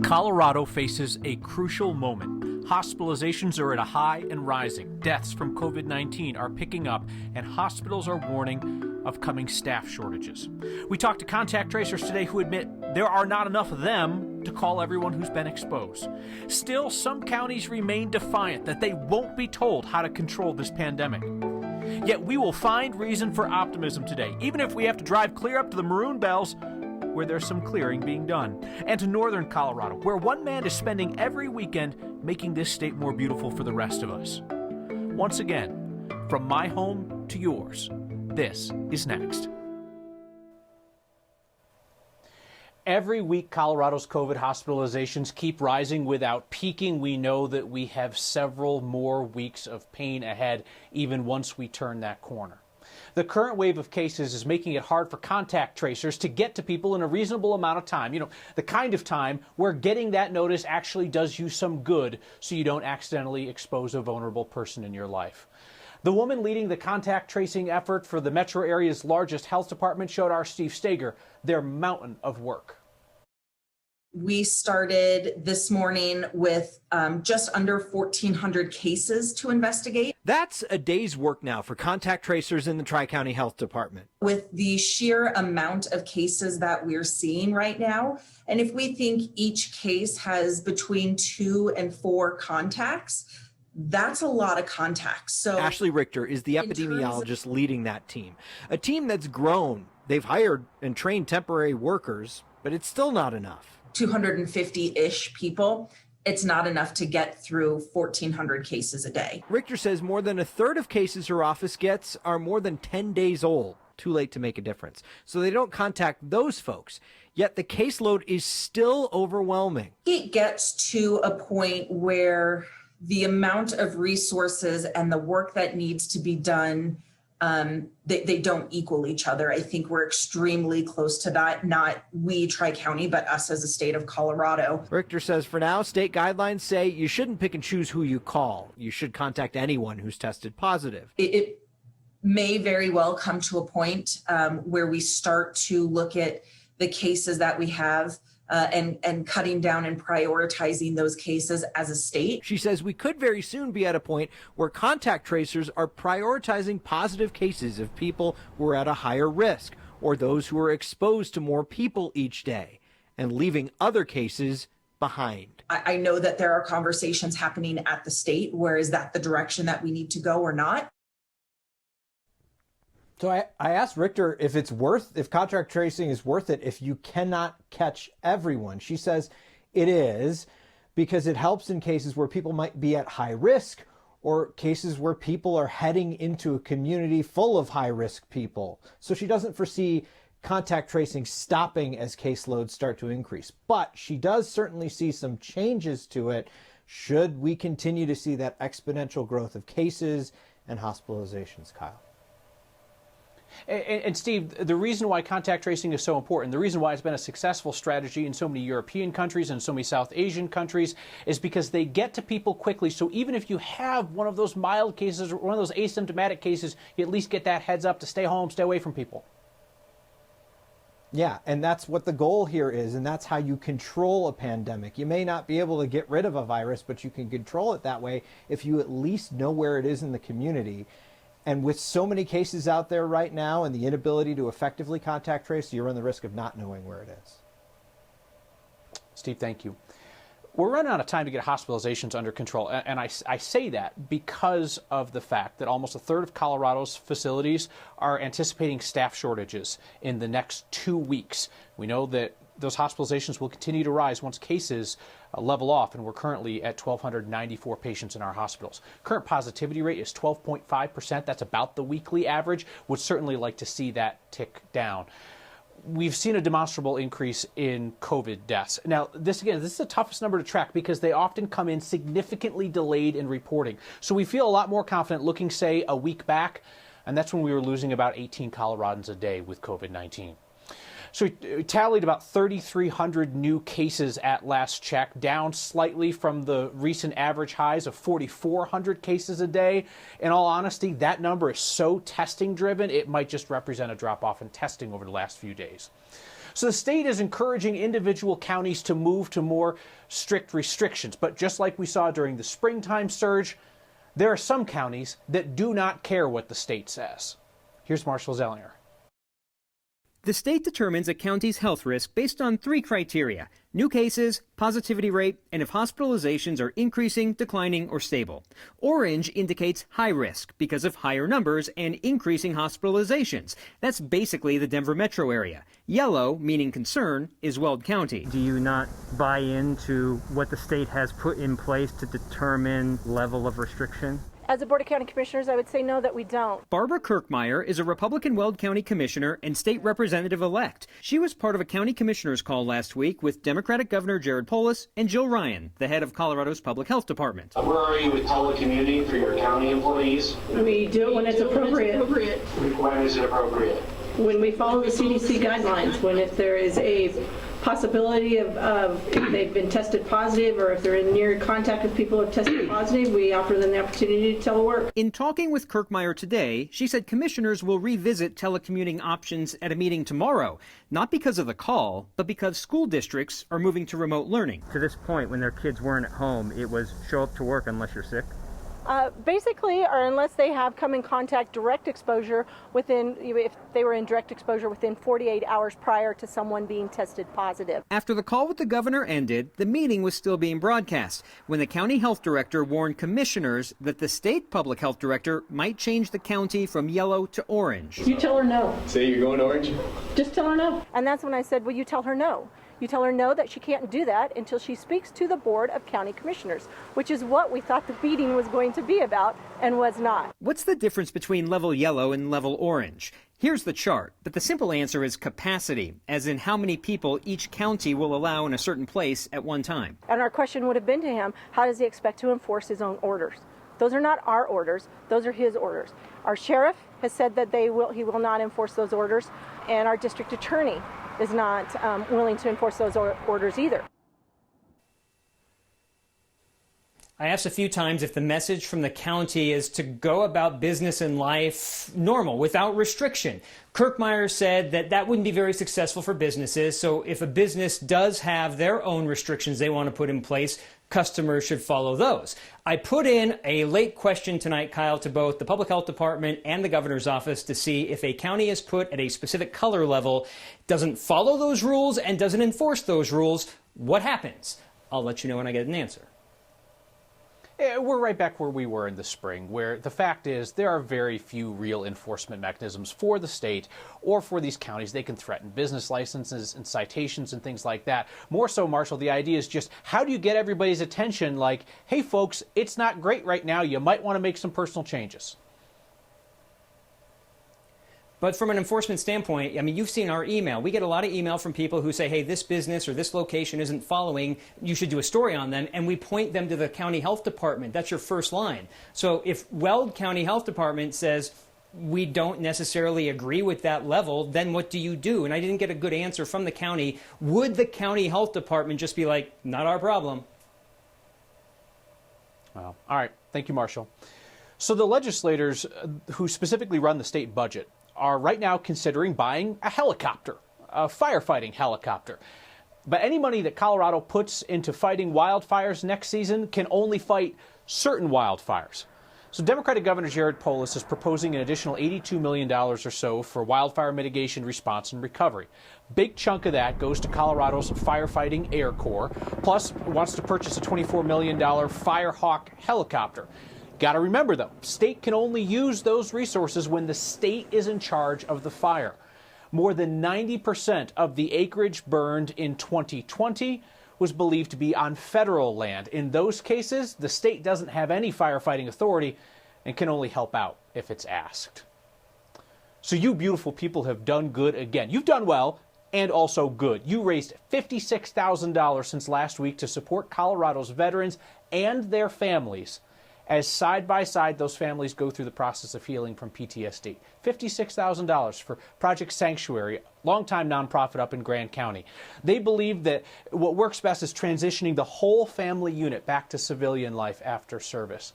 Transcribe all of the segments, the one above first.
Colorado faces a crucial moment. Hospitalizations are at a high and rising. Deaths from COVID-19 are picking up, and hospitals are warning of coming staff shortages. We talked to contact tracers today who admit there are not enough of them to call everyone who's been exposed. Still, some counties remain defiant that they won't be told how to control this pandemic. Yet we will find reason for optimism today, even if we have to drive clear up to the Maroon Bells, where there's some clearing being done, and to northern Colorado, where one man is spending every weekend making this state more beautiful for the rest of us. Once again, from my home to yours, this is Next. Every week, Colorado's COVID hospitalizations keep rising without peaking. We know that we have several more weeks of pain ahead, even once we turn that corner. The current wave of cases is making it hard for contact tracers to get to people in a reasonable amount of time. You know, the kind of time where getting that notice actually does you some good so you don't accidentally expose a vulnerable person in your life. The woman leading the contact tracing effort for the metro area's largest health department showed our Steve Stager their mountain of work. We started this morning with just under 1,400 cases to investigate. That's a day's work now for contact tracers in the Tri-County Health Department. With the sheer amount of cases that we're seeing right now, and if we think each case has between 2 and 4 contacts, that's a lot of contacts. So Ashley Richter is the epidemiologist leading that team, a team that's grown. They've hired and trained temporary workers, but it's still not enough. 250-ish people, it's not enough to get through 1,400 cases a day. Richter says more than a third of cases her office gets are more than 10 days old, too late to make a difference. So they don't contact those folks. Yet the caseload is still overwhelming. It gets to a point where the amount of resources and the work that needs to be done, they don't equal each other. I think we're extremely close to that, not we, Tri-County, but us as a state of Colorado. Richter says for now, state guidelines say you shouldn't pick and choose who you call. You should contact anyone who's tested positive. It may very well come to a point where we start to look at the cases that we have and cutting down and prioritizing those cases as a state. She says we could very soon be at a point where contact tracers are prioritizing positive cases of people who are at a higher risk or those who are exposed to more people each day and leaving other cases behind. I know that there are conversations happening at the state. Where is that the direction that we need to go or not? So I asked Richter if contact tracing is worth it if you cannot catch everyone. She says it is, because it helps in cases where people might be at high risk or cases where people are heading into a community full of high risk people. So she doesn't foresee contact tracing stopping as caseloads start to increase. But she does certainly see some changes to it should we continue to see that exponential growth of cases and hospitalizations, Kyle. And Steve, the reason why contact tracing is so important, the reason why it's been a successful strategy in so many European countries and so many South Asian countries is because they get to people quickly. So even if you have one of those mild cases or one of those asymptomatic cases, you at least get that heads up to stay home, stay away from people. Yeah, and that's what the goal here is, and that's how you control a pandemic. You may not be able to get rid of a virus, but you can control it that way if you at least know where it is in the community. And with so many cases out there right now and the inability to effectively contact trace, you run the risk of not knowing where it is. Steve, thank you. We're running out of time to get hospitalizations under control, and I say that because of the fact that almost a third of Colorado's facilities are anticipating staff shortages in the next 2 weeks. We know that those hospitalizations will continue to rise once cases level off, and we're currently at 1,294 patients in our hospitals. Current positivity rate is 12.5%. That's about the weekly average. Would certainly like to see that tick down. We've seen a demonstrable increase in COVID deaths. Now, this is the toughest number to track because they often come in significantly delayed in reporting. So we feel a lot more confident looking, say, a week back, and that's when we were losing about 18 Coloradans a day with COVID-19. So we tallied about 3,300 new cases at last check, down slightly from the recent average highs of 4,400 cases a day. In all honesty, that number is so testing driven, it might just represent a drop off in testing over the last few days. So the state is encouraging individual counties to move to more strict restrictions. But just like we saw during the springtime surge, there are some counties that do not care what the state says. Here's Marshall Zellner. The state determines a county's health risk based on 3 criteria: new cases, positivity rate, and if hospitalizations are increasing, declining, or stable. Orange indicates high risk because of higher numbers and increasing hospitalizations. That's basically the Denver metro area. Yellow, meaning concern, is Weld County. Do you not buy into what the state has put in place to determine level of restriction? As a Board of County Commissioners, I would say no, that we don't. Barbara Kirkmeyer is a Republican Weld County Commissioner and state representative-elect. She was part of a county commissioners call last week with Democratic Governor Jared Polis and Jill Ryan, the head of Colorado's Public Health Department. Where are you with telecommuting for your county employees? We do it when it's appropriate. When is it appropriate? When we follow the CDC guidelines, when if there is a possibility of if they've been tested positive or if they're in near contact with people who have tested positive, we offer them the opportunity to telework. In talking with Kirkmeyer today, she said commissioners will revisit telecommuting options at a meeting tomorrow, not because of the call, but because school districts are moving to remote learning. To this point, when their kids weren't at home, it was show up to work unless you're sick? Basically, or unless they have come in contact direct exposure if they were in direct exposure within 48 hours prior to someone being tested positive. After the call with the governor ended, the meeting was still being broadcast when the county health director warned commissioners that the state public health director might change the county from yellow to orange. You tell her no. Say you're going orange? Just tell her no. And that's when I said, well, you tell her no. You tell her no, that she can't do that until she speaks to the Board of County Commissioners, which is what we thought the meeting was going to be about and was not. What's the difference between level yellow and level orange? Here's the chart, but the simple answer is capacity, as in how many people each county will allow in a certain place at one time. And our question would have been to him, how does he expect to enforce his own orders? Those are not our orders, those are his orders. Our sheriff has said that he will not enforce those orders, and our district attorney is not willing to enforce those orders either. I asked a few times if the message from the county is to go about business and life normal, without restriction. Kirkmeyer said that that wouldn't be very successful for businesses, so if a business does have their own restrictions they want to put in place, customers should follow those. I put in a late question tonight, Kyle, to both the Public Health Department and the Governor's Office to see if a county is put at a specific color level, doesn't follow those rules, and doesn't enforce those rules, what happens? I'll let you know when I get an answer. We're right back where we were in the spring, where the fact is there are very few real enforcement mechanisms for the state or for these counties. They can threaten business licenses and citations and things like that. More so, Marshall, the idea is just how do you get everybody's attention like, hey, folks, it's not great right now. You might want to make some personal changes. But from an enforcement standpoint, I mean, you've seen our email. We get a lot of email from people who say, hey, this business or this location isn't following. You should do a story on them. And we point them to the county health department. That's your first line. So if Weld County Health Department says, we don't necessarily agree with that level, then what do you do? And I didn't get a good answer from the county. Would the county health department just be like, not our problem? Well, all right. Thank you, Marshall. So the legislators who specifically run the state budget are right now considering buying a helicopter, a firefighting helicopter. But any money that Colorado puts into fighting wildfires next season can only fight certain wildfires. So Democratic Governor Jared Polis is proposing an additional $82 million or so for wildfire mitigation, response, and recovery. Big chunk of that goes to Colorado's Firefighting Air Corps, plus wants to purchase a $24 million Firehawk helicopter. Got to remember, though, state can only use those resources when the state is in charge of the fire. More than 90% of the acreage burned in 2020 was believed to be on federal land. In those cases, the state doesn't have any firefighting authority and can only help out if it's asked. So you beautiful people have done good again. You've done well and also good. You raised $56,000 since last week to support Colorado's veterans and their families as side by side those families go through the process of healing from PTSD. $56,000 for Project Sanctuary, longtime nonprofit up in Grand County. They believe that what works best is transitioning the whole family unit back to civilian life after service.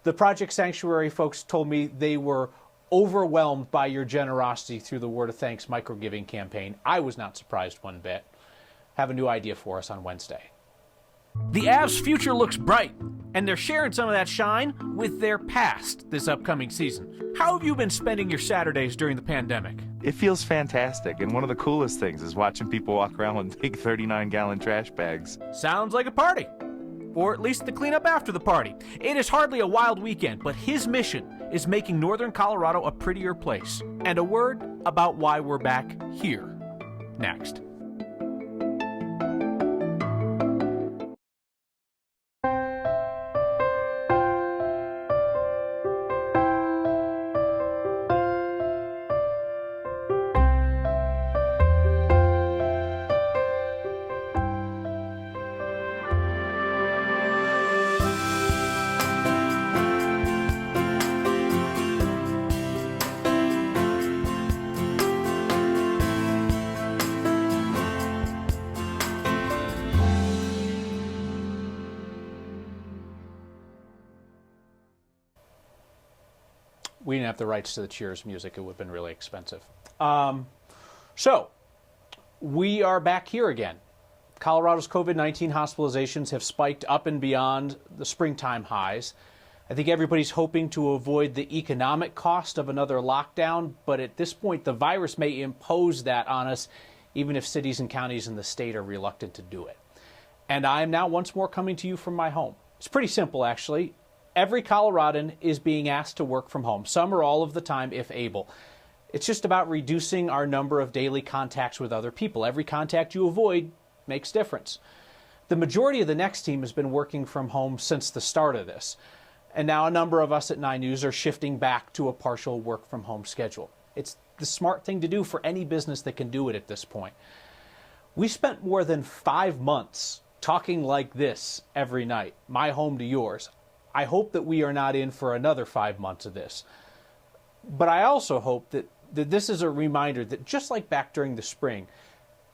The Project Sanctuary folks told me they were overwhelmed by your generosity through the Word of Thanks micro-giving campaign. I was not surprised one bit. Have a new idea for us on Wednesday. The Avs' future looks bright, and they're sharing some of that shine with their past this upcoming season. How have you been spending your Saturdays during the pandemic? It feels fantastic, and one of the coolest things is watching people walk around with big 39-gallon trash bags. Sounds like a party. Or at least the cleanup after the party. It is hardly a wild weekend, but his mission is making northern Colorado a prettier place. And a word about why we're back here. Next. We didn't have the rights to the Cheers music. It would have been really expensive. So, we are back here again. Colorado's COVID-19 hospitalizations have spiked up and beyond the springtime highs. I think everybody's hoping to avoid the economic cost of another lockdown, but at this point, the virus may impose that on us, even if cities and counties in the state are reluctant to do it. And I am now once more coming to you from my home. It's pretty simple, actually. Every Coloradan is being asked to work from home, some or all of the time if able. It's just about reducing our number of daily contacts with other people. Every contact you avoid makes difference. The majority of the Next team has been working from home since the start of this. And now a number of us at 9 News are shifting back to a partial work from home schedule. It's the smart thing to do for any business that can do it at this point. We spent more than 5 months talking like this every night, my home to yours. I hope that we are not in for another 5 months of this. But I also hope that this is a reminder that just like back during the spring,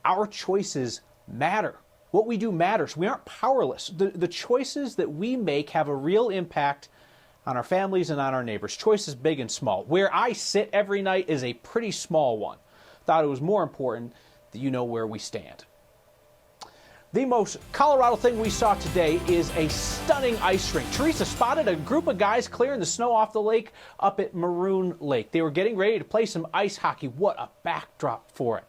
our choices matter. What we do matters. We aren't powerless. The choices that we make have a real impact on our families and on our neighbors. Choices big and small. Where I sit every night is a pretty small one. Thought it was more important that you know where we stand. The most Colorado thing we saw today is a stunning ice rink. Teresa spotted a group of guys clearing the snow off the lake up at Maroon Lake. They were getting ready to play some ice hockey. What a backdrop for it.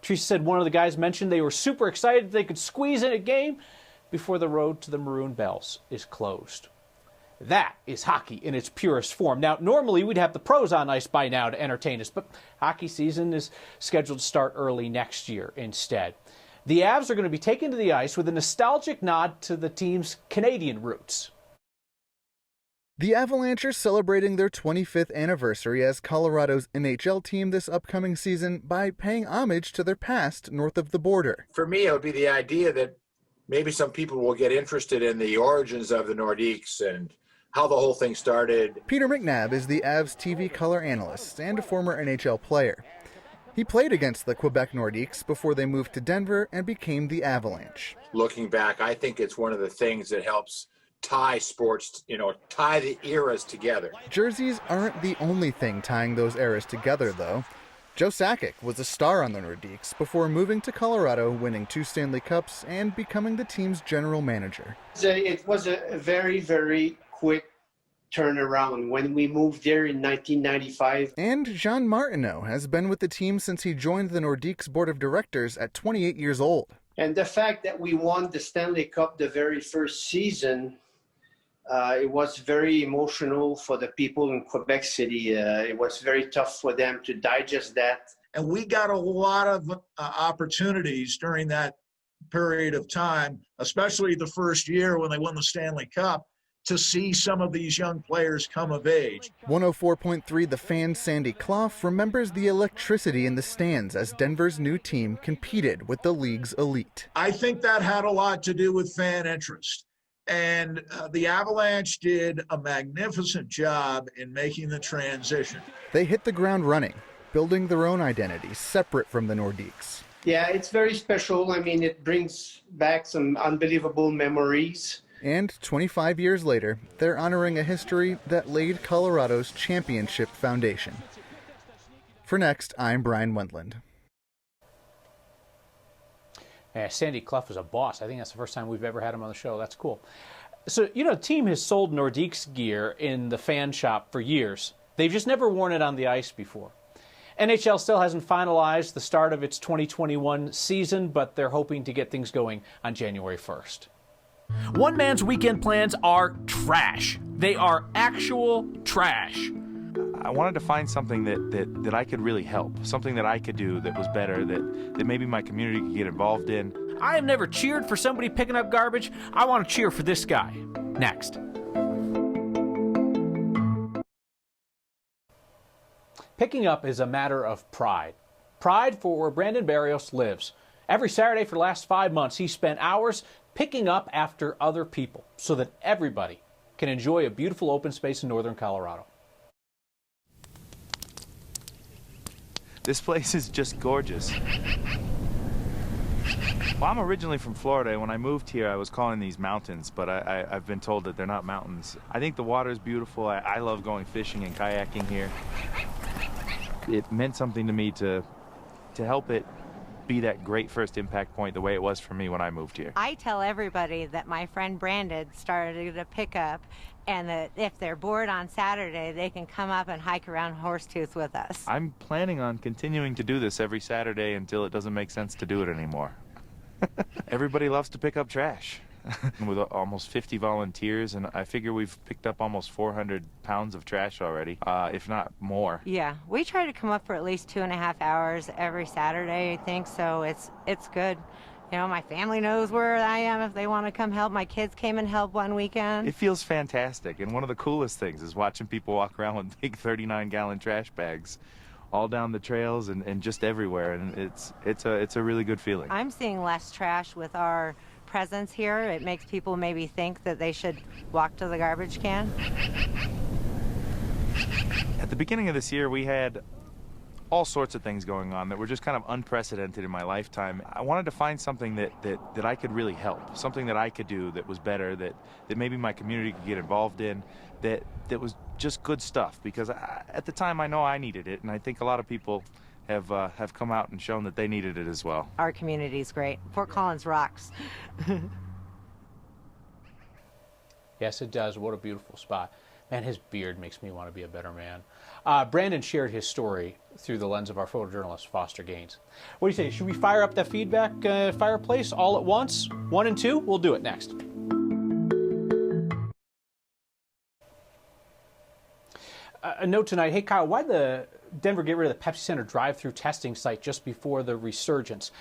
Teresa said one of the guys mentioned they were super excited they could squeeze in a game before the road to the Maroon Bells is closed. That is hockey in its purest form. Now, normally we'd have the pros on ice by now to entertain us, but hockey season is scheduled to start early next year instead. The Avs are going to be taken to the ice with a nostalgic nod to the team's Canadian roots. The Avalanche are celebrating their 25th anniversary as Colorado's NHL team this upcoming season by paying homage to their past north of the border. For me, it would be the idea that maybe some people will get interested in the origins of the Nordiques and how the whole thing started. Peter McNabb is the Avs TV color analyst and a former NHL player. He played against the Quebec Nordiques before they moved to Denver and became the Avalanche. Looking back, I think it's one of the things that helps tie sports, tie the eras together. Jerseys aren't the only thing tying those eras together, though. Joe Sakic was a star on the Nordiques before moving to Colorado, winning 2 Stanley Cups and becoming the team's general manager. It was a very, very quick turnaround when we moved there in 1995. And Jean Martineau has been with the team since he joined the Nordiques board of directors at 28 years old. And the fact that we won the Stanley Cup the very first season, it was very emotional for the people in Quebec City. It was very tough for them to digest that. And we got a lot of opportunities during that period of time, especially the first year when they won the Stanley Cup, to see some of these young players come of age. 104.3 The Fan's Sandy Clough remembers the electricity in the stands as Denver's new team competed with the league's elite. I think that had a lot to do with fan interest. And the Avalanche did a magnificent job in making the transition. They hit the ground running, building their own identity separate from the Nordiques. Yeah, it's very special. I mean, it brings back some unbelievable memories. And 25 years later, they're honoring a history that laid Colorado's championship foundation. For Next, I'm Brian Wendland. Yeah, Sandy Clough is a boss. I think that's the first time we've ever had him on the show. That's cool. So, you know, the team has sold Nordique's gear in the fan shop for years. They've just never worn it on the ice before. NHL still hasn't finalized the start of its 2021 season, but they're hoping to get things going on January 1st. One man's weekend plans are trash. They are actual trash. I wanted to find something that I could really help, something that I could do that was better, that maybe my community could get involved in. I have never cheered for somebody picking up garbage. I want to cheer for this guy. Next. Picking up is a matter of pride. Pride for where Brandon Barrios lives. Every Saturday for the last 5 months, he spent hours picking up after other people so that everybody can enjoy a beautiful open space in northern Colorado. This place is just gorgeous. Well, I'm originally from Florida, and when I moved here, I was calling these mountains, but I've been told that they're not mountains. I think the water is beautiful. I love going fishing and kayaking here. It meant something to me to help it be that great first impact point the way it was for me when I moved here. I tell everybody that my friend Brandon started a pickup, and that if they're bored on Saturday, they can come up and hike around Horsetooth with us. I'm planning on continuing to do this every Saturday until it doesn't make sense to do it anymore. Everybody loves to pick up trash. With almost 50 volunteers, and I figure we've picked up almost 400 pounds of trash already, if not more. Yeah, we try to come up for at least 2.5 hours every Saturday, I think, so it's good. You know, my family knows where I am if they want to come help. My kids came and helped one weekend. It feels fantastic, and one of the coolest things is watching people walk around with big 39-gallon trash bags all down the trails and just everywhere, and it's a really good feeling. I'm seeing less trash with our presence here. It makes people maybe think that they should walk to the garbage can. At the beginning of this year, we had all sorts of things going on that were just kind of unprecedented in my lifetime. I wanted to find something that I could really help, something that I could do that was better, that maybe my community could get involved in, that was just good stuff, because at the time I know I needed it, and I think a lot of people have come out and shown that they needed it as well. Our community's great. Fort Collins rocks. Yes, it does. What a beautiful spot. Man, his beard makes me want to be a better man. Brandon shared his story through the lens of our photojournalist, Foster Gaines. What do you say? Should we fire up that feedback fireplace all at once? 1 and 2? We'll do it next. A note tonight. Hey, Kyle, why'd the Denver get rid of the Pepsi Center drive-through testing site just before the resurgence?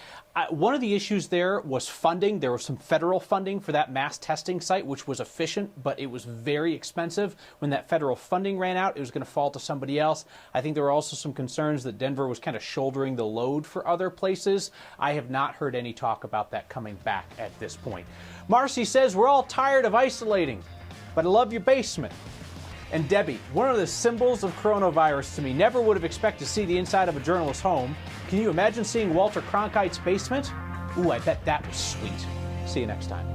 One of the issues there was funding. There was some federal funding for that mass testing site, which was efficient, but it was very expensive. When that federal funding ran out, it was going to fall to somebody else. I think there were also some concerns that Denver was kind of shouldering the load for other places. I have not heard any talk about that coming back at this point. Marcy says, we're all tired of isolating, but I love your basement. And Debbie, one of the symbols of coronavirus to me, never would have expected to see the inside of a journalist's home. Can you imagine seeing Walter Cronkite's basement? Ooh, I bet that was sweet. See you next time.